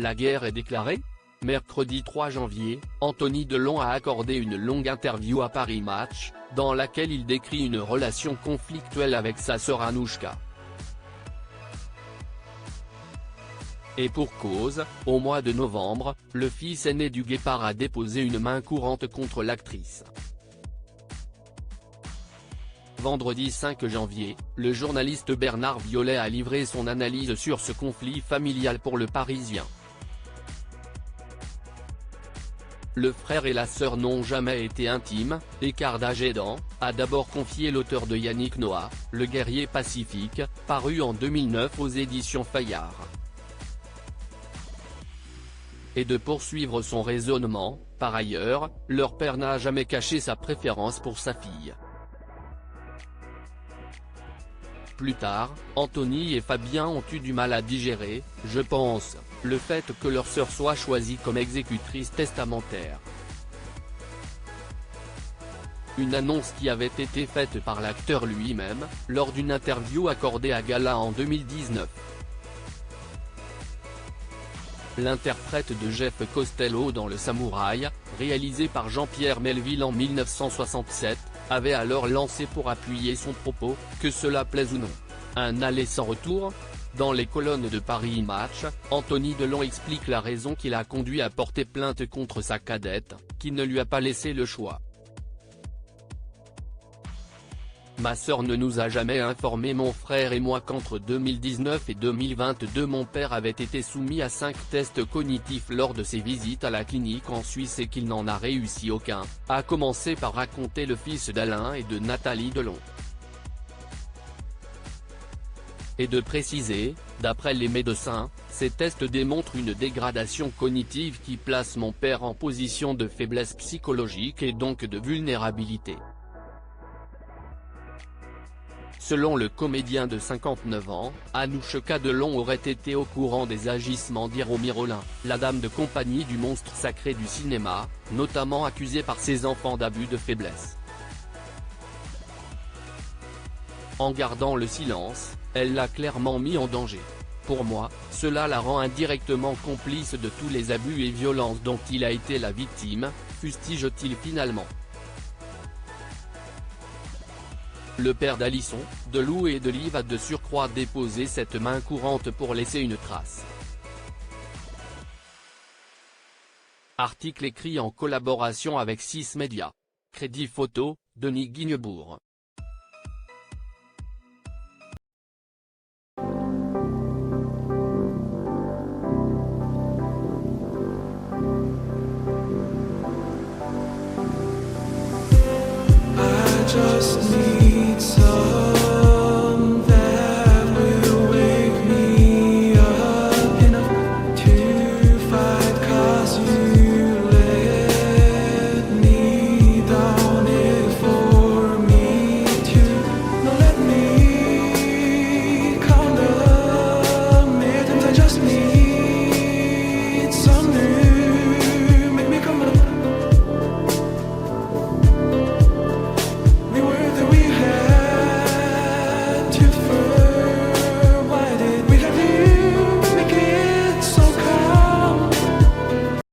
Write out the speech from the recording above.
La guerre est déclarée ? Mercredi 3 janvier, Anthony Delon a accordé une longue interview à Paris Match, dans laquelle il décrit une relation conflictuelle avec sa sœur Anouchka. Et pour cause, au mois de novembre, le fils aîné du Guépard a déposé une main courante contre l'actrice. Vendredi 5 janvier, le journaliste Bernard Violet a livré son analyse sur ce conflit familial pour Le Parisien. Le frère et la sœur n'ont jamais été intimes, écart d'âge aidant, a d'abord confié l'auteur de Yannick Noah, Le Guerrier Pacifique, paru en 2009 aux éditions Fayard. Et de poursuivre son raisonnement, par ailleurs, leur père n'a jamais caché sa préférence pour sa fille. Plus tard, Anthony et Fabien ont eu du mal à digérer, je pense, le fait que leur sœur soit choisie comme exécutrice testamentaire. Une annonce qui avait été faite par l'acteur lui-même, lors d'une interview accordée à Gala en 2019. L'interprète de Jeff Costello dans Le Samouraï, réalisé par Jean-Pierre Melville en 1967, avait alors lancé pour appuyer son propos, que cela plaise ou non. Un aller sans retour ? Dans les colonnes de Paris Match, Anthony Delon explique la raison qui l'a conduit à porter plainte contre sa cadette, qui ne lui a pas laissé le choix. Ma sœur ne nous a jamais informé mon frère et moi qu'entre 2019 et 2022 mon père avait été soumis à 5 tests cognitifs lors de ses visites à la clinique en Suisse et qu'il n'en a réussi aucun, a commencé par raconter le fils d'Alain et de Nathalie Delon. Et de préciser, d'après les médecins, ces tests démontrent une dégradation cognitive qui place mon père en position de faiblesse psychologique et donc de vulnérabilité. Selon le comédien de 59 ans, Anouchka Delon aurait été au courant des agissements d'Hiromi Rollin, la dame de compagnie du monstre sacré du cinéma, notamment accusée par ses enfants d'abus de faiblesse. En gardant le silence, elle l'a clairement mis en danger. Pour moi, cela la rend indirectement complice de tous les abus et violences dont il a été la victime, fustige-t-il finalement. Le père d'Alisson, de Lou et de Liv a de surcroît déposé cette main courante pour laisser une trace. Article écrit en collaboration avec 6 médias. Crédit photo, Denis Guignebourg. Just need